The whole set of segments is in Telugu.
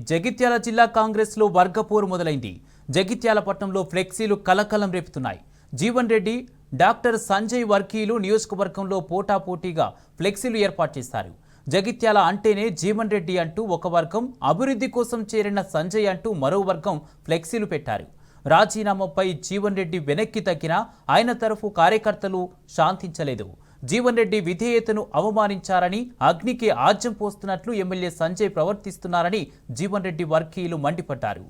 జగిత్యాల జిల్లా కాంగ్రెస్ లో వర్గపోరు మొదలైంది. జగిత్యాల పట్టణంలో ఫ్లెక్సీలు కలకలం రేపుతున్నాయి. జీవన్ రెడ్డి, డాక్టర్ సంజయ్ వర్గీయులు నియోజకవర్గంలో పోటాపోటీగా ఫ్లెక్సీలు ఏర్పాటు చేశారు. జగిత్యాల అంటేనే జీవన్ రెడ్డి అంటూ ఒక వర్గం, అభివృద్ధి కోసం చేరిన సంజయ్ అంటూ మరో వర్గం ఫ్లెక్సీలు పెట్టారు. రాజీనామాపై జీవన్ రెడ్డి వెనక్కి తగ్గినా ఆయన తరఫు కార్యకర్తలు శాంతించలేదు. జీవన్ రెడ్డి విధేయతను అవమానించారని, అగ్నికి ఆజ్యం పోస్తున్నట్లు ఎమ్మెల్యే సంజయ్ ప్రవర్తిస్తున్నారని జీవన్ రెడ్డి వర్గీయులు మండిపడ్డారు.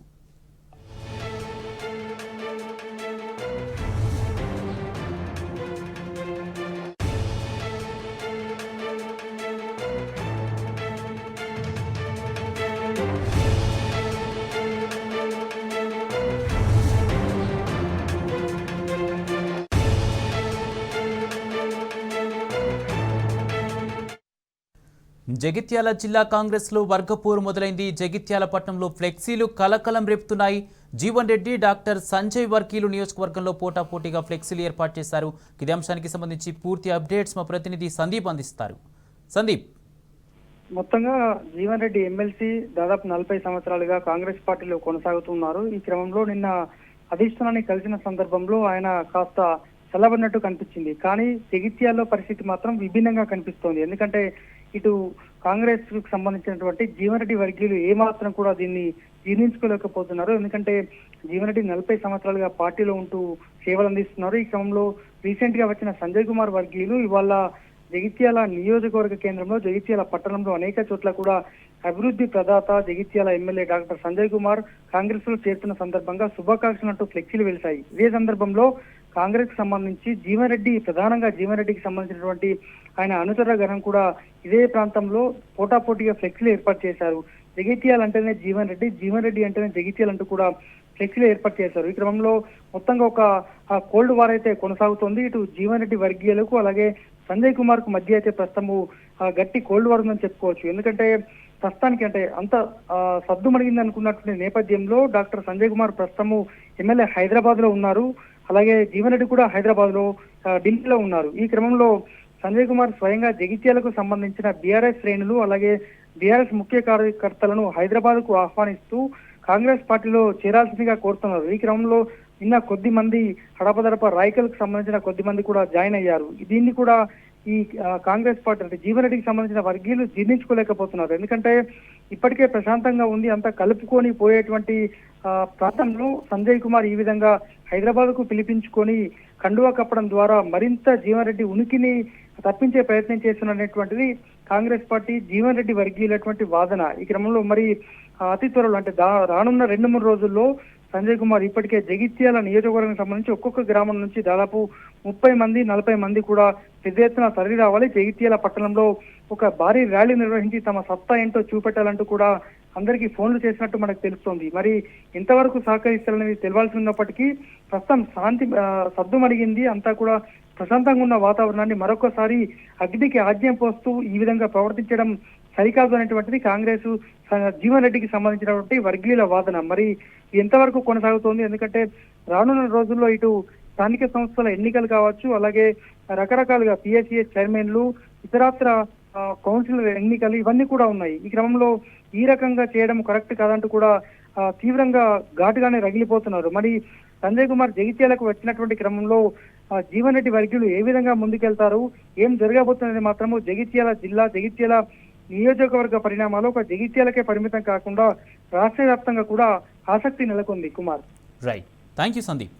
జగిత్యాల జిల్లా కాంగ్రెస్ లో వర్గపోరు మొదలైంది. జగిత్యాల పట్టణంలో ఫ్లెక్సీలు కలకలం రేపుతున్నాయి. జీవన్ రెడ్డి, డాక్టర్ సంజయ్ వర్గీయులు నియోజకవర్గంలో పోటాపోటీగా ఫ్లెక్సీలు ఏర్పాటు చేశారు. ఇదే అంశానికి సంబంధించి పూర్తి అప్డేట్స్ మా ప్రతినిధి సందీప్ అందిస్తారు. సందీప్, మొత్తంగా జీవన్ రెడ్డి ఎమ్మెల్సీ దాదాపు 40 సంవత్సరాలుగా కాంగ్రెస్ పార్టీలో కొనసాగుతున్నారు. ఈ క్రమంలో నిన్న అధిష్టానాన్ని కలిసిన సందర్భంలో ఆయన కాస్త చల్లబడినట్టు కనిపించింది. కానీ జగిత్యాల్లో పరిస్థితి మాత్రం విభిన్నంగా కనిపిస్తోంది. ఎందుకంటే ఇటు కాంగ్రెస్ కు సంబంధించినటువంటి జీవన్ రెడ్డి వర్గీయులు ఏమాత్రం కూడా దీన్ని జీర్ణించుకోలేకపోతున్నారు. ఎందుకంటే జీవన్ రెడ్డి 40 సంవత్సరాలుగా పార్టీలో ఉంటూ సేవలు అందిస్తున్నారు. ఈ క్రమంలో రీసెంట్ గా వచ్చిన సంజయ్ కుమార్ వర్గీయులు ఇవాళ జగిత్యాల నియోజకవర్గ కేంద్రంలో, జగిత్యాల పట్టణంలో అనేక చోట్ల కూడా అభివృద్ధి ప్రదాత జగిత్యాల ఎమ్మెల్యే డాక్టర్ సంజయ్ కుమార్ కాంగ్రెస్ లో చేరుతున్న సందర్భంగా శుభాకాంక్షలు అంటూ ఫ్లెక్సీలు వెలిశాయి. ఇదే సందర్భంలో కాంగ్రెస్ కు సంబంధించి జీవన్ రెడ్డి, ప్రధానంగా జీవన్ రెడ్డికి సంబంధించినటువంటి ఆయన అనుచర గణం కూడా ఇదే ప్రాంతంలో పోటాపోటీగా ఫ్లెక్సీలు ఏర్పాటు చేశారు. జగిత్యాల అంటేనే జీవన్ రెడ్డి, జీవన్ రెడ్డి అంటేనే జగిత్యాల అంటూ కూడా ఫ్లెక్సీలు ఏర్పాటు చేశారు. ఈ క్రమంలో మొత్తంగా ఒక కోల్డ్ వార్ అయితే కొనసాగుతోంది. ఇటు జీవన్ రెడ్డి వర్గీయులకు అలాగే సంజయ్ కుమార్ కు మధ్య అయితే ప్రస్తుతము గట్టి కోల్డ్ వార్ ఉందని చెప్పుకోవచ్చు. ఎందుకంటే ప్రస్తుతానికి అంటే అంత సద్దుమణిగింది అనుకున్నటువంటి నేపథ్యంలో డాక్టర్ సంజయ్ కుమార్ ప్రస్తుతము ఎమ్మెల్యే హైదరాబాద్ లో ఉన్నారు. అలాగే జీవన్ రెడ్డి కూడా హైదరాబాద్ లో, ఢిల్లీలో ఉన్నారు. ఈ క్రమంలో సంజయ్ కుమార్ స్వయంగా జగిత్యాలకు సంబంధించిన బీఆర్ఎస్ శ్రేణులు అలాగే బీఆర్ఎస్ ముఖ్య కార్యకర్తలను హైదరాబాద్ కు ఆహ్వానిస్తూ కాంగ్రెస్ పార్టీలో చేరాల్సిందిగా కోరుతున్నారు. ఈ క్రమంలో నిన్న కొద్ది మంది హడపదడప రాయకల్కు సంబంధించిన కొద్ది మంది కూడా జాయిన్ అయ్యారు. దీన్ని కూడా ఈ కాంగ్రెస్ పార్టీ అంటే జీవన్ రెడ్డికి సంబంధించిన వర్గీయులు జీర్ణించుకోలేకపోతున్నారు. ఎందుకంటే ఇప్పటికే ప్రశాంతంగా ఉంది, అంతా కలుపుకొని పోయేటువంటి ప్రాంతంలో సంజయ్ కుమార్ ఈ విధంగా హైదరాబాద్ కు పిలిపించుకొని కండువా కప్పడం ద్వారా మరింత జీవన్ రెడ్డి ఉనికిని తప్పించే ప్రయత్నం చేస్తున్నటువంటిది కాంగ్రెస్ పార్టీ జీవన్ రెడ్డి వర్గీయులటువంటి వాదన. ఈ క్రమంలో మరి అతి త్వరలో అంటే రానున్న 2-3 రోజుల్లో సంజయ్ కుమార్ ఇప్పటికే జగిత్యాల నియోజకవర్గం సంబంధించి ఒక్కొక్క గ్రామం నుంచి దాదాపు 30 మంది 40 మంది కూడా పెద్ద ఎత్తున తరలి రావాలి. జగిత్యాల పట్టణంలో ఒక భారీ ర్యాలీ నిర్వహించి తమ సత్తా ఏంటో చూపెట్టాలంటూ కూడా అందరికీ ఫోన్లు చేసినట్టు మనకు తెలుస్తోంది. మరి ఎంతవరకు సహకరిస్తారనేది తెలియాల్సి ఉన్నప్పటికీ ప్రస్తుతం సద్దుమణిగింది. అంతా కూడా ప్రశాంతంగా ఉన్న వాతావరణాన్ని మరొకసారి అగ్నికి ఆజ్యం పోస్తూ ఈ విధంగా ప్రవర్తించడం సరికాదు అనేటువంటిది కాంగ్రెస్ జీవన్ రెడ్డికి సంబంధించినటువంటి వర్గీయుల వాదన. మరి ఎంతవరకు కొనసాగుతోంది? ఎందుకంటే రానున్న రోజుల్లో ఇటు స్థానిక సంస్థల ఎన్నికలు కావచ్చు, అలాగే రకరకాలుగా పిఎస్సిఎస్ చైర్మన్లు, ఇతరత్ర కౌన్సిలర్ ఎన్నికలు ఇవన్నీ కూడా ఉన్నాయి. ఈ క్రమంలో ఈ రకంగా చేయడం కరెక్ట్ కాదంటూ కూడా తీవ్రంగా ఘాటుగానే రగిలిపోతున్నారు. మరి సంజయ్ కుమార్ జగిత్యాలకు వచ్చినటువంటి క్రమంలో జీవన్ రెడ్డి వర్గీయులు ఏ విధంగా ముందుకెళ్తారు, ఏం జరగబోతున్నది మాత్రము జగిత్యాల జిల్లా, జగిత్యాల నియోజకవర్గ పరిణామాలు ఒక జగిత్యాలకే పరిమితం కాకుండా రాష్ట్ర వ్యాప్తంగా కూడా ఆసక్తి నెలకొంది. Kumar, right, thank you Sandeep.